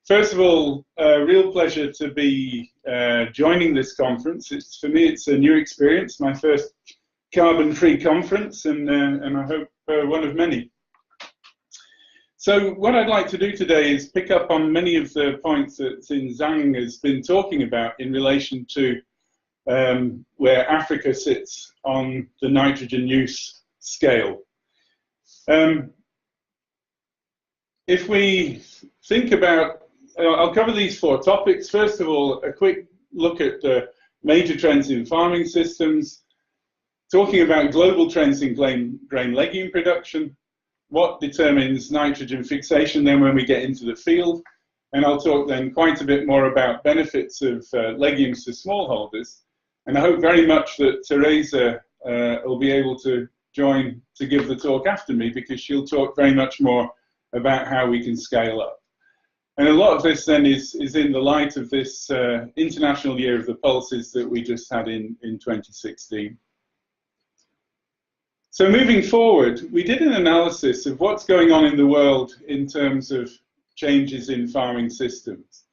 First of all, a real pleasure to be joining this conference. For me, it's a new experience, my first carbon-free conference, and I hope one of many. So what I'd like to do today is pick up on many of the points that Xin Zhang has been talking about in relation to where Africa sits on the nitrogen use scale. If we think about, I'll cover these 4 topics. First of all, a quick look at the major trends in farming systems, talking about global trends in grain legume production, what determines nitrogen fixation then when we get into the field, and I'll talk then quite a bit more about benefits of legumes to smallholders. And I hope very much that Teresa will be able to join to give the talk after me, because she'll talk very much more about how we can scale up. And a lot of this then is in the light of this International Year of the Pulses that we just had in 2016. So moving forward, we did an analysis of what's going on in the world in terms of changes in farming systems.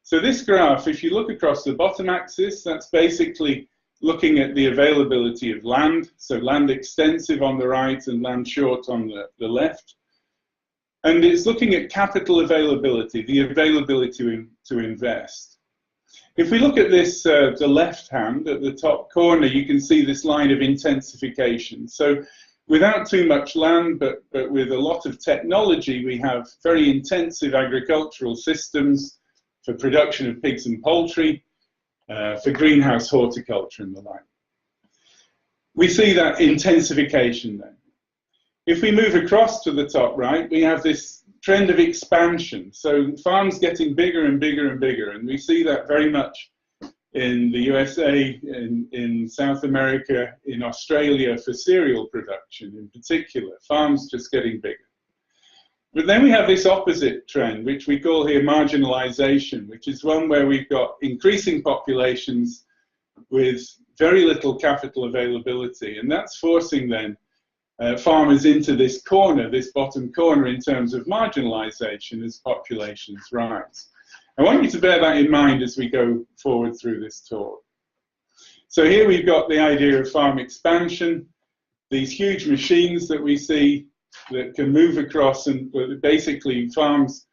So this graph, if you look across the bottom axis, that's basically looking at the availability of land. So land extensive on the right and land short on the left. And it's looking at capital availability, the availability to invest. If we look at this, the left hand at the top corner, you can see this line of intensification. So without too much land, but with a lot of technology, we have very intensive agricultural systems for production of pigs and poultry, for greenhouse horticulture and the like. We see that intensification then. If we move across to the top right, we have this trend of expansion. So farms getting bigger and bigger and bigger, and we see that very much in the USA, in South America, in Australia for cereal production in particular, farms just getting bigger. But then we have this opposite trend, which we call here marginalization, which is one where we've got increasing populations with very little capital availability, and that's forcing then farmers into this corner, this bottom corner, in terms of marginalization as populations rise. I want you to bear that in mind as we go forward through this talk. So here we've got the idea of farm expansion, these huge machines that we see that can move across, and basically farms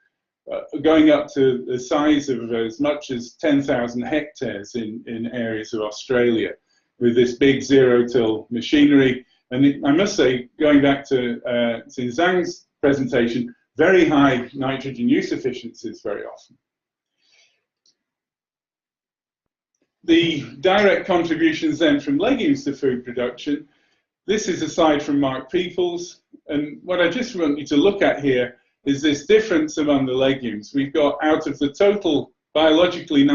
going up to the size of as much as 10,000 hectares in areas of Australia with this big zero-till machinery. And I must say, going back to Xin Zhang's presentation, very high nitrogen use efficiencies very often. The direct contributions then from legumes to food production, this is a slide from Mark Peoples, and what I just want you to look at here is this difference among the legumes. We've got, out of the total biologically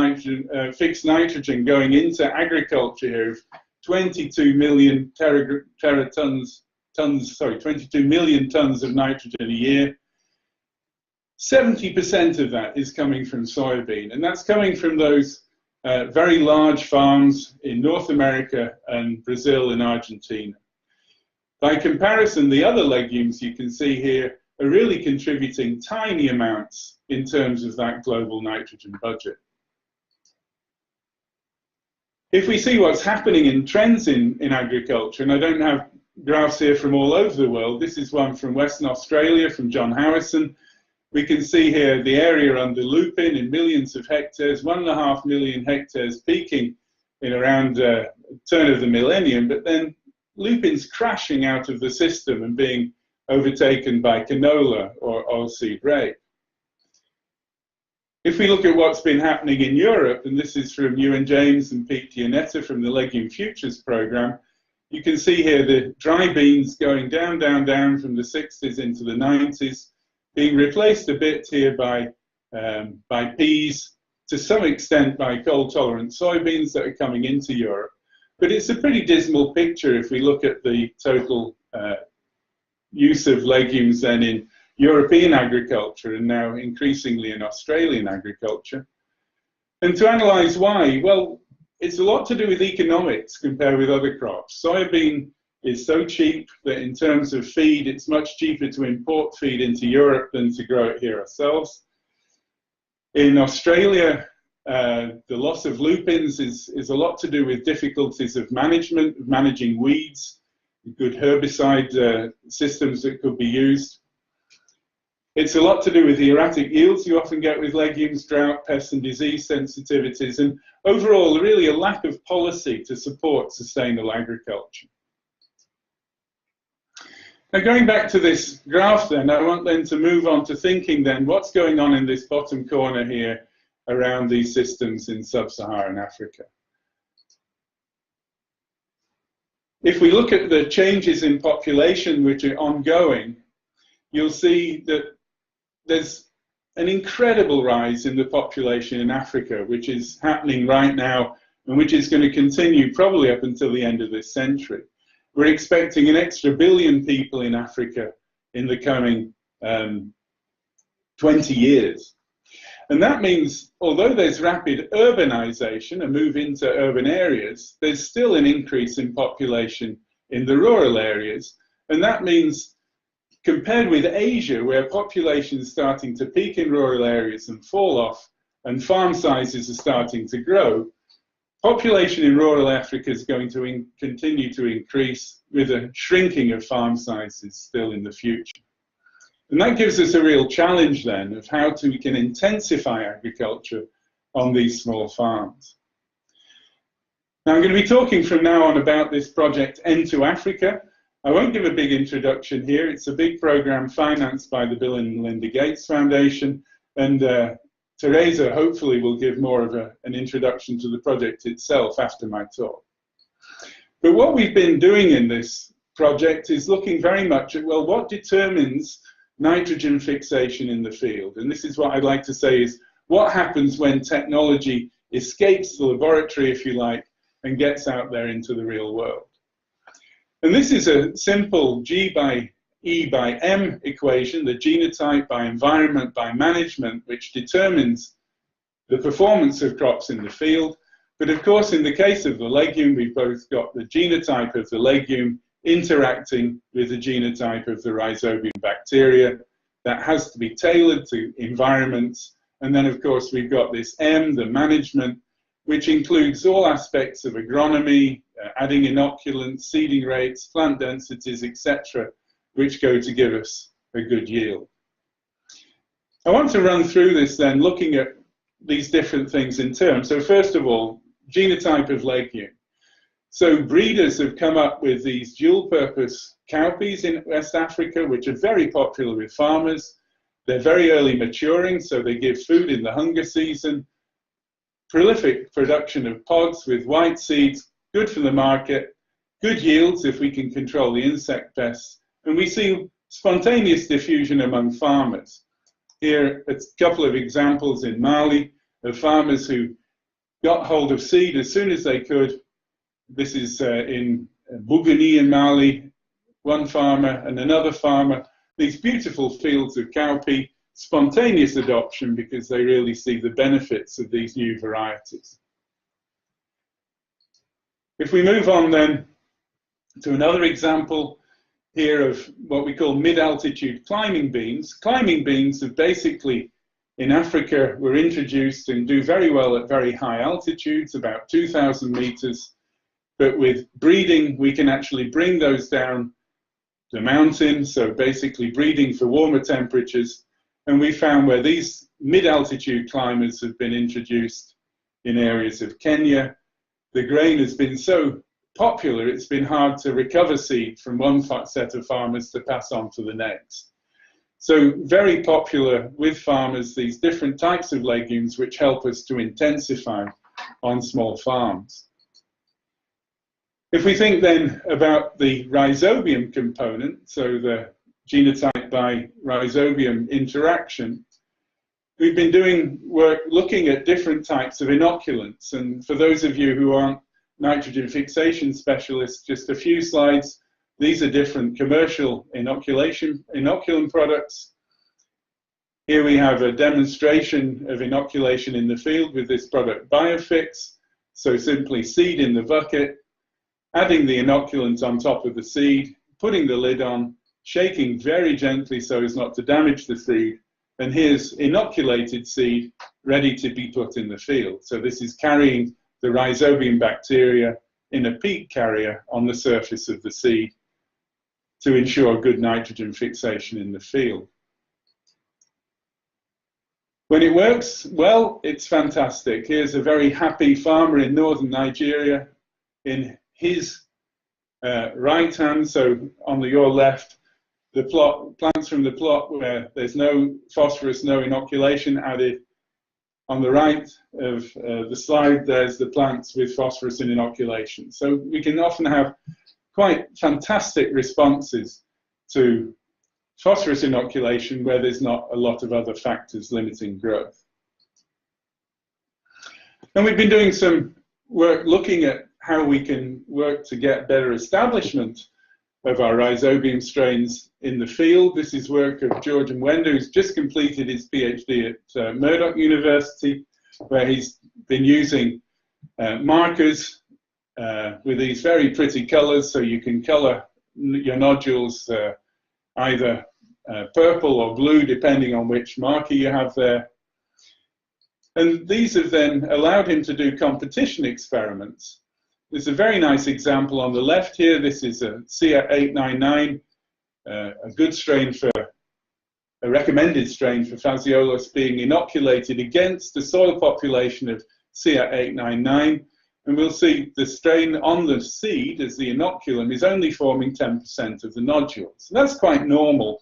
fixed nitrogen going into agriculture here, 22 million 22 million tons of nitrogen a year. 70% of that is coming from soybean, and that's coming from those very large farms in North America and Brazil and Argentina. By comparison, the other legumes you can see here are really contributing tiny amounts in terms of that global nitrogen budget. If we see what's happening in trends in agriculture, and I don't have graphs here from all over the world, this is one from Western Australia, from John Howison. We can see here the area under lupin in millions of hectares, 1.5 million hectares peaking in around turn of the millennium, but then lupin's crashing out of the system and being overtaken by canola or oilseed rape. If we look at what's been happening in Europe, and this is from Ewan James and Pete Gianetta from the Legume Futures Programme, you can see here the dry beans going down, down, down from the 60s into the 90s, being replaced a bit here by peas, to some extent by cold-tolerant soybeans that are coming into Europe. But it's a pretty dismal picture if we look at the total use of legumes then in European agriculture and now increasingly in Australian agriculture. And to analyse why, well, it's a lot to do with economics compared with other crops. Soybean is so cheap that in terms of feed, it's much cheaper to import feed into Europe than to grow it here ourselves. In Australia, the loss of lupins is a lot to do with difficulties of management, of managing weeds, good herbicide systems that could be used. It's a lot to do with the erratic yields you often get with legumes, drought, pest and disease sensitivities, and overall really a lack of policy to support sustainable agriculture. Now going back to this graph then, I want then to move on to thinking then what's going on in this bottom corner here around these systems in sub-Saharan Africa. If we look at the changes in population which are ongoing, you'll see that there's an incredible rise in the population in Africa, which is happening right now and which is going to continue probably up until the end of this century. We're expecting an extra billion people in Africa in the coming 20 years. And that means, although there's rapid urbanization, a move into urban areas, there's still an increase in population in the rural areas. And that means, compared with Asia, where population is starting to peak in rural areas and fall off, and farm sizes are starting to grow, population in rural Africa is going to continue to increase with a shrinking of farm sizes still in the future. And that gives us a real challenge then of how we can intensify agriculture on these small farms. Now I'm going to be talking from now on about this project N2 Africa. I won't give a big introduction here. It's a big program financed by the Bill and Melinda Gates Foundation, and Teresa hopefully will give more of an introduction to the project itself after my talk. But what we've been doing in this project is looking very much at, well, what determines nitrogen fixation in the field? And this is what I'd like to say is what happens when technology escapes the laboratory, if you like, and gets out there into the real world. And this is a simple G by E by M equation, the genotype by environment by management, which determines the performance of crops in the field. But of course, in the case of the legume, we've both got the genotype of the legume interacting with the genotype of the rhizobium bacteria. That has to be tailored to environments. And then, of course, we've got this M, the management, which includes all aspects of agronomy, adding inoculants, seeding rates, plant densities, etc., which go to give us a good yield. I want to run through this then, looking at these different things in terms. So first of all, genotype of legume. So breeders have come up with these dual-purpose cowpeas in West Africa, which are very popular with farmers. They're very early maturing, so they give food in the hunger season. Prolific production of pods with white seeds, good for the market, good yields if we can control the insect pests, and we see spontaneous diffusion among farmers. Here, a couple of examples in Mali of farmers who got hold of seed as soon as they could. This is in Buguni in Mali, one farmer and another farmer. These beautiful fields of cowpea, spontaneous adoption because they really see the benefits of these new varieties. If we move on then to another example here of what we call mid-altitude climbing beans. Climbing beans are basically, in Africa, were introduced and do very well at very high altitudes, about 2,000 meters. But with breeding, we can actually bring those down the mountain, so basically breeding for warmer temperatures. And we found where these mid-altitude climbers have been introduced in areas of Kenya, the grain has been so popular, it's been hard to recover seed from one set of farmers to pass on to the next. So very popular with farmers, these different types of legumes which help us to intensify on small farms. If we think then about the rhizobium component, so the genotype by rhizobium interaction, we've been doing work looking at different types of inoculants. And for those of you who aren't nitrogen fixation specialists, just a few slides. These are different commercial inoculum products. Here we have a demonstration of inoculation in the field with this product Biofix. So simply seed in the bucket, adding the inoculant on top of the seed, putting the lid on, shaking very gently so as not to damage the seed, and here's inoculated seed ready to be put in the field. So this is carrying the rhizobium bacteria in a peat carrier on the surface of the seed to ensure good nitrogen fixation in the field. When it works well, it's fantastic. Here's a very happy farmer in northern Nigeria. In his right hand, so on your left, the plants from the plot where there's no phosphorus, no inoculation added. On the right of the slide, there's the plants with phosphorus and inoculation. So we can often have quite fantastic responses to phosphorus inoculation where there's not a lot of other factors limiting growth. And we've been doing some work looking at how we can work to get better establishment of our rhizobium strains in the field. This is work of George Mwenda, who's just completed his PhD at Murdoch University, where he's been using markers with these very pretty colors, so you can color your nodules either purple or blue, depending on which marker you have there. And these have then allowed him to do competition experiments. There's a very nice example on the left here. This is a CA899, a good strain for, a recommended strain for Phaseolus being inoculated against the soil population of CA899. And we'll see the strain on the seed as the inoculum is only forming 10% of the nodules. And that's quite normal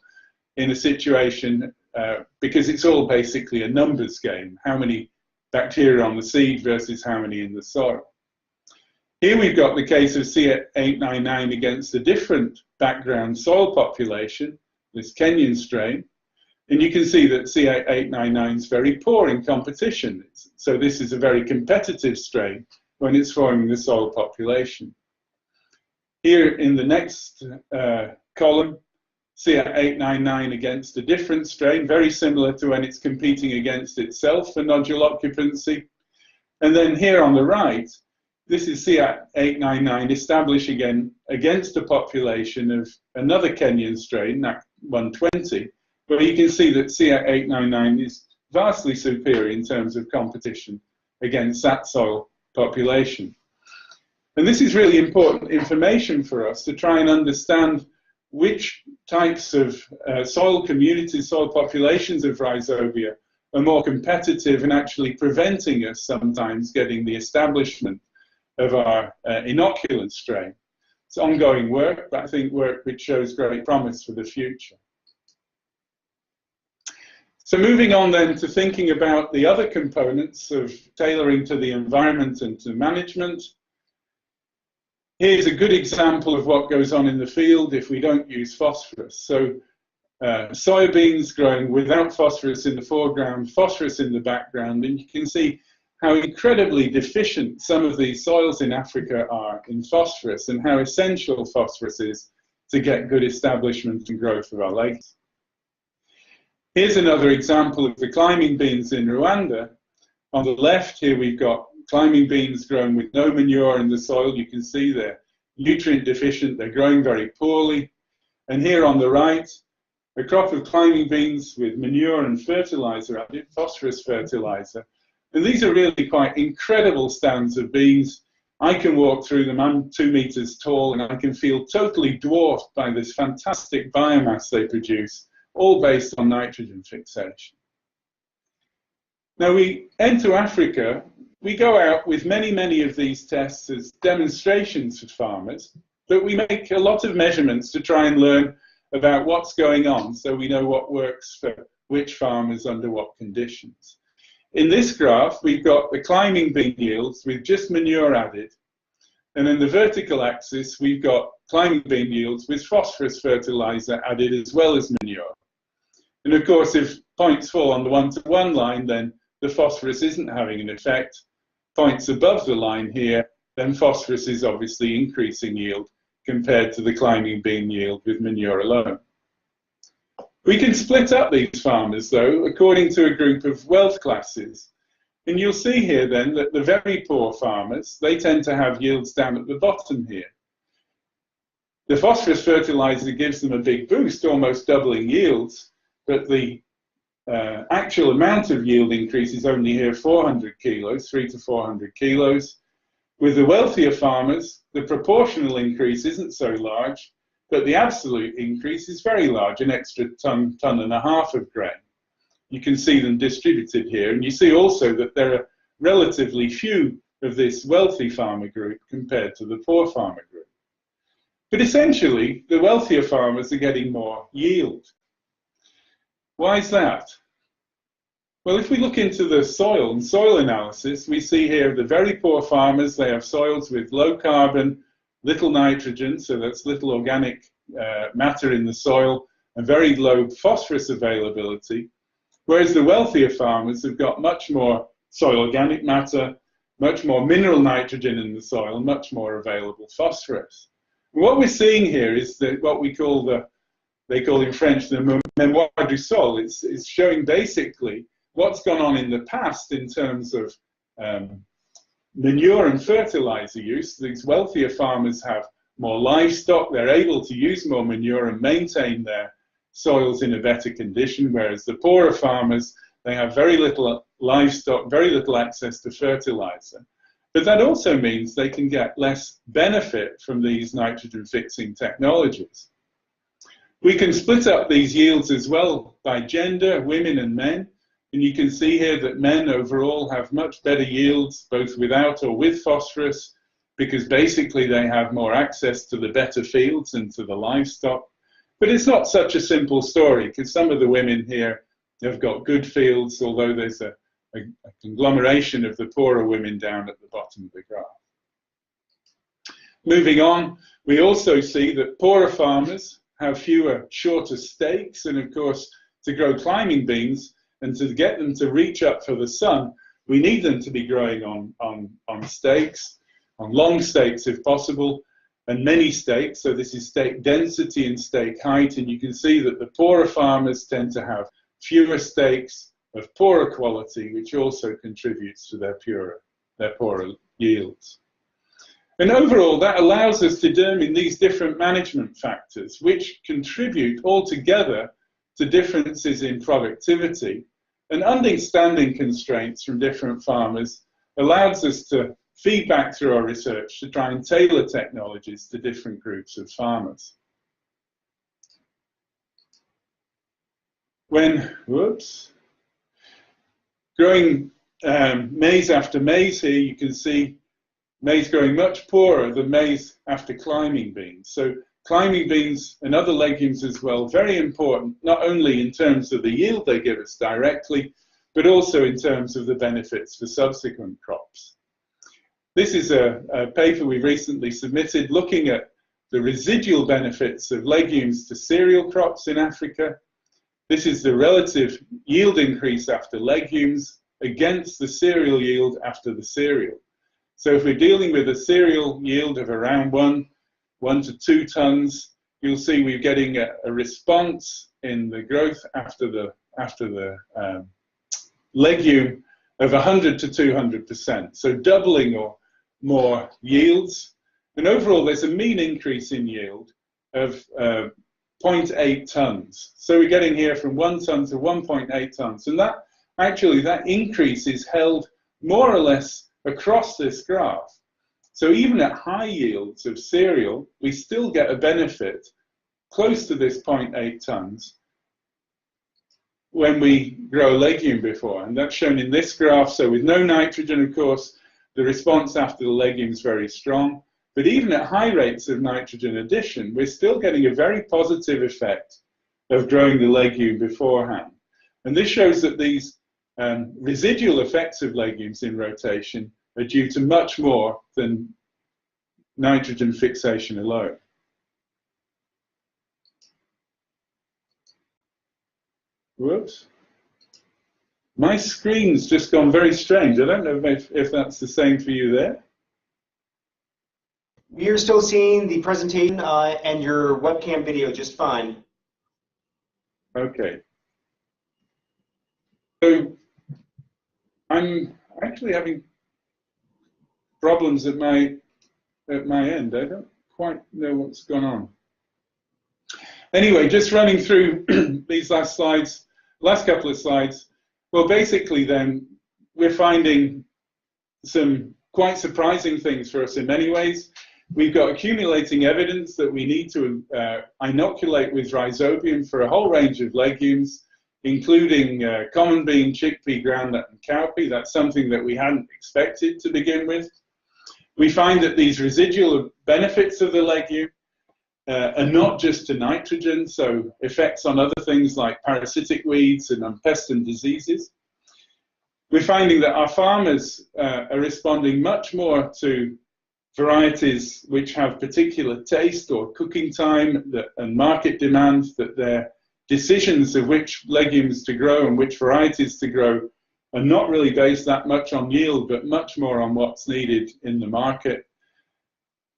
in a situation because it's all basically a numbers game. How many bacteria on the seed versus how many in the soil. Here we've got the case of CA899 against a different background soil population, this Kenyan strain. And you can see that CA899 is very poor in competition. So this is a very competitive strain when it's forming the soil population. Here in the next column, CA899 against a different strain, very similar to when it's competing against itself for nodule occupancy. And then here on the right, this is CA899 established again against a population of another Kenyan strain, NAC120, where you can see that CA899 is vastly superior in terms of competition against that soil population. And this is really important information for us to try and understand which types of soil communities, soil populations of rhizobia are more competitive and actually preventing us sometimes getting the establishment of our inoculant strain. It's ongoing work, but I think work which shows great promise for the future. So moving on then to thinking about the other components of tailoring to the environment and to management. Here's a good example of what goes on in the field if we don't use phosphorus. So soybeans growing without phosphorus in the foreground, phosphorus in the background, and you can see how incredibly deficient some of these soils in Africa are in phosphorus and how essential phosphorus is to get good establishment and growth of our legumes. Here's another example of the climbing beans in Rwanda. On the left here we've got climbing beans grown with no manure in the soil. You can see they're nutrient deficient, they're growing very poorly. And here on the right, a crop of climbing beans with manure and fertilizer added, phosphorus fertilizer. And these are really quite incredible stands of beans. I can walk through them, I'm 2 meters tall, and I can feel totally dwarfed by this fantastic biomass they produce, all based on nitrogen fixation. Now we enter Africa, we go out with many of these tests as demonstrations for farmers, but we make a lot of measurements to try and learn about what's going on so we know what works for which farmers under what conditions. In this graph, we've got the climbing bean yields with just manure added. And in the vertical axis, we've got climbing bean yields with phosphorus fertilizer added as well as manure. And of course, if points fall on the 1-to-1 line, then the phosphorus isn't having an effect. Points above the line here, then phosphorus is obviously increasing yield compared to the climbing bean yield with manure alone. We can split up these farmers, though, according to a group of wealth classes. And you'll see here, then, that the very poor farmers, they tend to have yields down at the bottom here. The phosphorus fertilizer gives them a big boost, almost doubling yields, but the actual amount of yield increase is only here 400 kilos, 300 to 400 kilos. With the wealthier farmers, the proportional increase isn't so large, but the absolute increase is very large, an extra ton and a half of grain. You can see them distributed here, and you see also that there are relatively few of this wealthy farmer group compared to the poor farmer group. But essentially, the wealthier farmers are getting more yield. Why is that? Well, if we look into the soil and soil analysis, we see here the very poor farmers, they have soils with low carbon, little nitrogen, so that's little organic matter in the soil, and very low phosphorus availability, whereas the wealthier farmers have got much more soil organic matter, much more mineral nitrogen in the soil, much more available phosphorus. And what we're seeing here is that what we call they call in French the mémoire du sol. It's showing basically what's gone on in the past in terms of manure and fertilizer use. These wealthier farmers have more livestock, they're able to use more manure and maintain their soils in a better condition, whereas the poorer farmers, they have very little livestock, very little access to fertilizer. But that also means they can get less benefit from these nitrogen fixing technologies. We can split up these yields as well by gender, women and men. And you can see here that men overall have much better yields, both without or with phosphorus, because basically they have more access to the better fields and to the livestock. But it's not such a simple story, because some of the women here have got good fields, although there's a conglomeration of the poorer women down at the bottom of the graph. Moving on, we also see that poorer farmers have fewer, shorter stakes, and of course, to grow climbing beans, and to get them to reach up for the sun, we need them to be growing on stakes, on long stakes if possible, and many stakes. So this is stake density and stake height, and you can see that the poorer farmers tend to have fewer stakes of poorer quality, which also contributes to their poorer yields. And overall, that allows us to determine these different management factors, which contribute altogether to differences in productivity, and understanding constraints from different farmers allows us to feed back through our research to try and tailor technologies to different groups of farmers. When, growing maize after maize here, you can see maize growing much poorer than maize after climbing beans. So climbing beans and other legumes as well, very important, not only in terms of the yield they give us directly, but also in terms of the benefits for subsequent crops. This is a paper we recently submitted looking at the residual benefits of legumes to cereal crops in Africa. This is the relative yield increase after legumes against the cereal yield after the cereal. So if we're dealing with a cereal yield of around 1 to 2 tons, you'll see we're getting a response in the growth after the legume of 100 to 200%, so doubling or more yields. And overall, there's a mean increase in yield of 0.8 tons. So we're getting here from 1 ton to 1.8 tons. And that increase is held more or less across this graph. So even at high yields of cereal, we still get a benefit close to this 0.8 tons when we grow a legume before. And that's shown in this graph. So with no nitrogen, of course, the response after the legume is very strong. But even at high rates of nitrogen addition, we're still getting a very positive effect of growing the legume beforehand. And this shows that these residual effects of legumes in rotation are due to much more than nitrogen fixation alone. Whoops. My screen's just gone very strange. I don't know if that's the same for you there. We are still seeing the presentation and your webcam video just fine. Okay. So I'm actually having problems at my end. I don't quite know what's gone on. Anyway, just running through these last slides. last couple of slides. Well, basically then, we're finding some quite surprising things for us in many ways. We've got accumulating evidence that we need to inoculate with rhizobium for a whole range of legumes, including common bean, chickpea, groundnut, and cowpea. That's something that we hadn't expected to begin with. We find that these residual benefits of the legume are not just to nitrogen, so effects on other things like parasitic weeds and on pests and diseases. We're finding that our farmers are responding much more to varieties which have particular taste or cooking time and market demand, that their decisions of which legumes to grow and which varieties to grow are not really based that much on yield, but much more on what's needed in the market.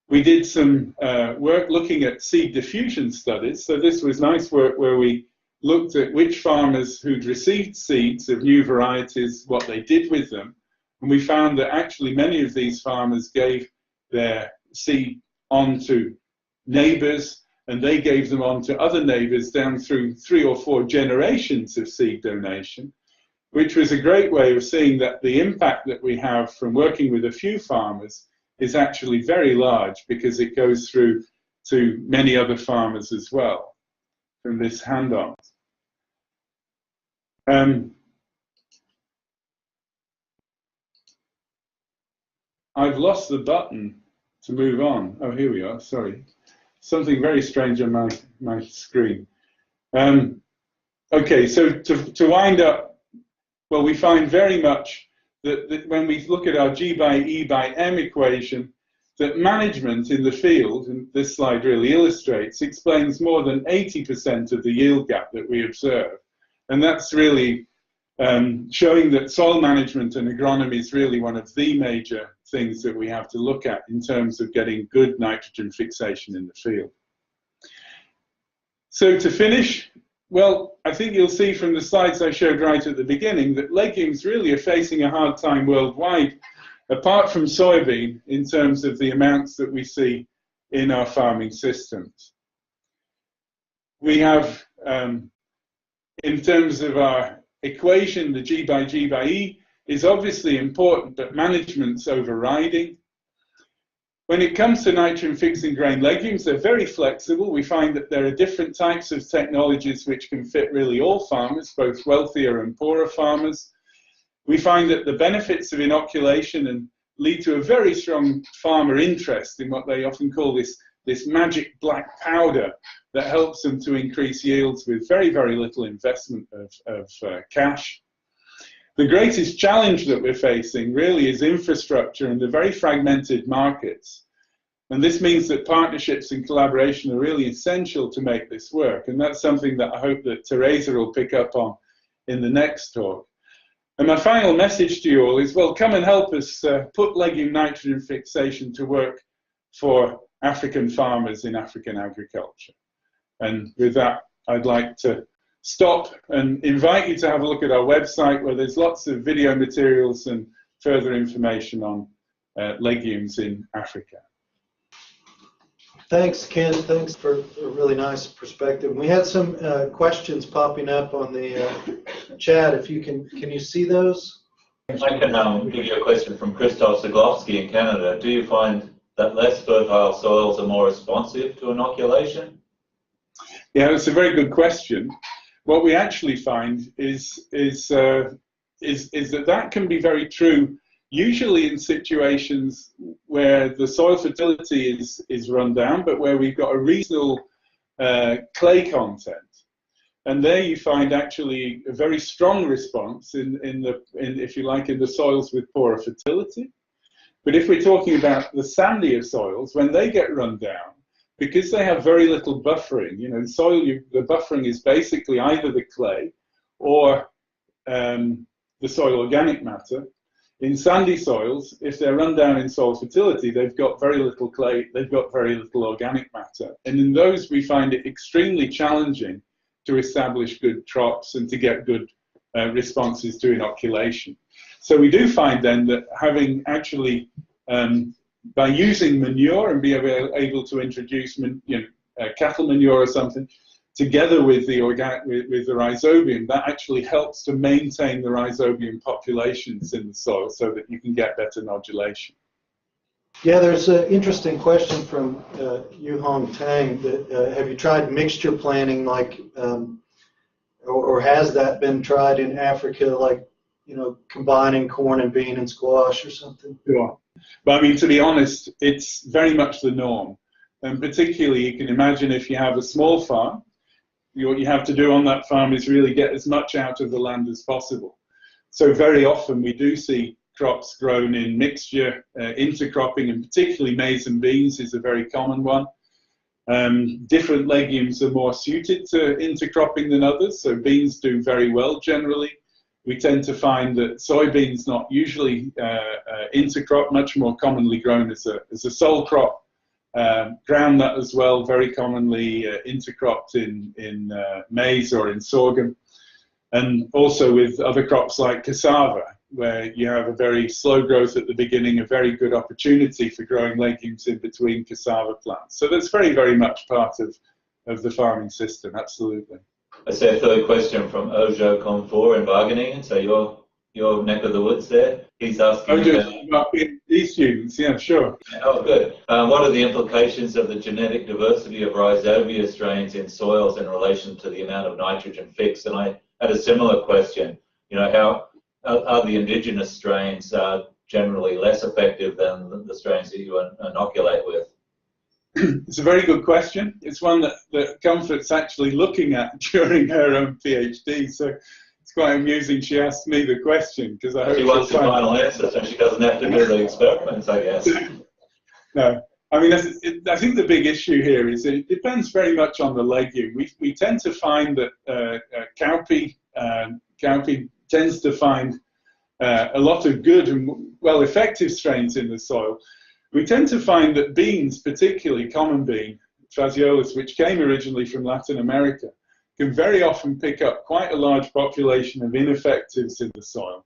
We did some work looking at seed diffusion studies. So this was nice work where we looked at which farmers who'd received seeds of new varieties, what they did with them. And we found that actually many of these farmers gave their seed on to neighbors, and they gave them on to other neighbors down through 3 or 4 generations of seed donation, which was a great way of seeing that the impact that we have from working with a few farmers is actually very large, because it goes through to many other farmers as well from this handout. I've lost the button to move on. Oh, here we are, sorry. Something very strange on my screen. Okay, so to wind up, well, we find very much that when we look at our G by E by M equation, that management in the field, and this slide really illustrates, explains more than 80% of the yield gap that we observe. And that's really showing that soil management and agronomy is really one of the major things that we have to look at in terms of getting good nitrogen fixation in the field. So to finish, well, I think you'll see from the slides I showed right at the beginning that legumes really are facing a hard time worldwide, apart from soybean, in terms of the amounts that we see in our farming systems. We have, in terms of our equation, the G by E is obviously important, but management's overriding. When it comes to nitrogen fixing grain legumes, they're very flexible. We find that there are different types of technologies which can fit really all farmers, both wealthier and poorer farmers. We find that the benefits of inoculation and lead to a very strong farmer interest in what they often call this magic black powder that helps them to increase yields with very, very little investment of cash. The greatest challenge that we're facing really is infrastructure and the very fragmented markets. And this means that partnerships and collaboration are really essential to make this work. And that's something that I hope that Teresa will pick up on in the next talk. And my final message to you all is, well, come and help us put legume nitrogen fixation to work for African farmers in African agriculture. And with that, I'd like to stop and invite you to have a look at our website, where there's lots of video materials and further information on legumes in Africa. Thanks, Ken. Thanks for a really nice perspective. We had some questions popping up on the chat. If you can you see those? I can give you a question from Krzysztof Zagłowski in Canada. Do you find that less fertile soils are more responsive to inoculation? Yeah, it's a very good question. What we actually find is that can be very true, usually in situations where the soil fertility is run down, but where we've got a reasonable clay content. And there you find actually a very strong response if you like, in the soils with poorer fertility. But if we're talking about the sandier soils, when they get run down, because they have very little buffering, you know, in soil, the buffering is basically either the clay or the soil organic matter. In sandy soils, if they're run down in soil fertility, they've got very little clay, they've got very little organic matter. And in those, we find it extremely challenging to establish good crops and to get good responses to inoculation. So we do find then that having actually, by using manure and be able to introduce cattle manure or something together with the organic, with the rhizobium, that actually helps to maintain the rhizobium populations in the soil so that you can get better nodulation. Yeah, there's an interesting question from Yu Hong Tang. That, have you tried mixture planting, like, or has that been tried in Africa, like, you know, combining corn and bean and squash or something? Sure. But I mean, to be honest, it's very much the norm. And particularly, you can imagine if you have a small farm, what you have to do on that farm is really get as much out of the land as possible. So very often we do see crops grown in mixture, intercropping, and particularly maize and beans is a very common one. Different legumes are more suited to intercropping than others, so beans do very well generally. We tend to find that soybeans not usually intercrop, much more commonly grown as a sole crop. Groundnut as well, very commonly intercropped in maize or in sorghum, and also with other crops like cassava, where you have a very slow growth at the beginning, a very good opportunity for growing legumes in between cassava plants. So that's very, very much part of the farming system, absolutely. I see a third question from Ojo Comfort in Wageningen, so your neck of the woods there. He's asking about PhD students, yeah, sure. Oh, good. What are the implications of the genetic diversity of rhizobia strains in soils in relation to the amount of nitrogen fixed? And I had a similar question. You know, how are the indigenous strains generally less effective than the strains that you inoculate with? It's a very good question. It's one that Comfort's actually looking at during her own PhD. So it's quite amusing she asked me the question, because I hope she wants the final answer, so she doesn't have to do the experiments, I guess. No, I mean, I think the big issue here is it depends very much on the legume. We tend to find that cowpea tends to find a lot of good and well effective strains in the soil. We tend to find that beans, particularly common bean, Phaseolus, which came originally from Latin America, can very often pick up quite a large population of ineffectives in the soil.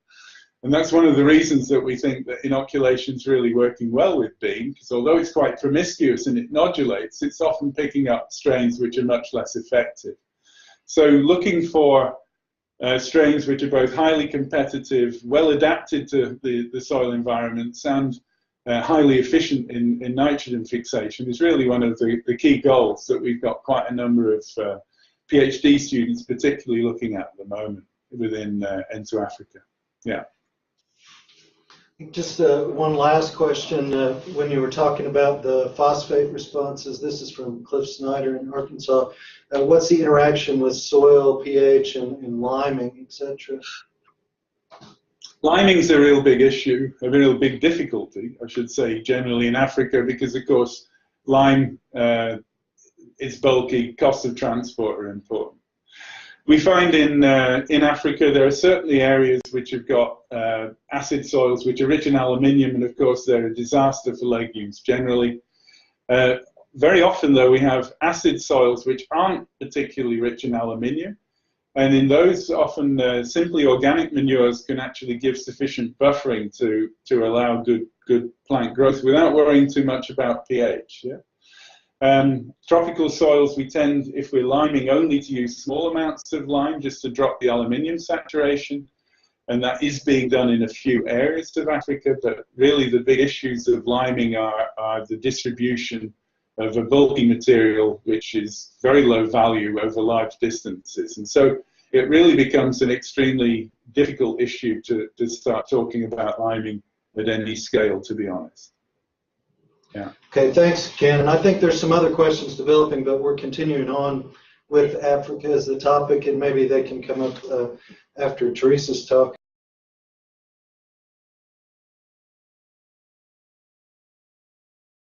And that's one of the reasons that we think that inoculation is really working well with bean, because although it's quite promiscuous and it nodulates, it's often picking up strains which are much less effective. So looking for strains which are both highly competitive, well adapted to the soil environments, and highly efficient in nitrogen fixation is really one of the key goals that we've got quite a number of PhD students particularly looking at the moment within N2 Africa. Yeah. Just one last question. When you were talking about the phosphate responses, this is from Cliff Snyder in Arkansas. What's the interaction with soil, pH, and liming, etc.? Liming's a real big issue, a real big difficulty, I should say, generally in Africa, because of course lime is bulky, costs of transport are important. We find in Africa there are certainly areas which have got acid soils which are rich in aluminium, and of course they're a disaster for legumes generally. Very often though we have acid soils which aren't particularly rich in aluminium, and in those often simply organic manures can actually give sufficient buffering to allow good plant growth without worrying too much about pH. Yeah? Tropical soils, we tend, if we're liming, only to use small amounts of lime just to drop the aluminium saturation, and that is being done in a few areas of Africa, but really the big issues of liming are the distribution of a bulky material which is very low value over large distances. And so it really becomes an extremely difficult issue to start talking about liming at any scale, to be honest. Yeah. Okay, thanks, Ken. And I think there's some other questions developing, but we're continuing on with Africa as the topic, and maybe they can come up after Teresa's talk.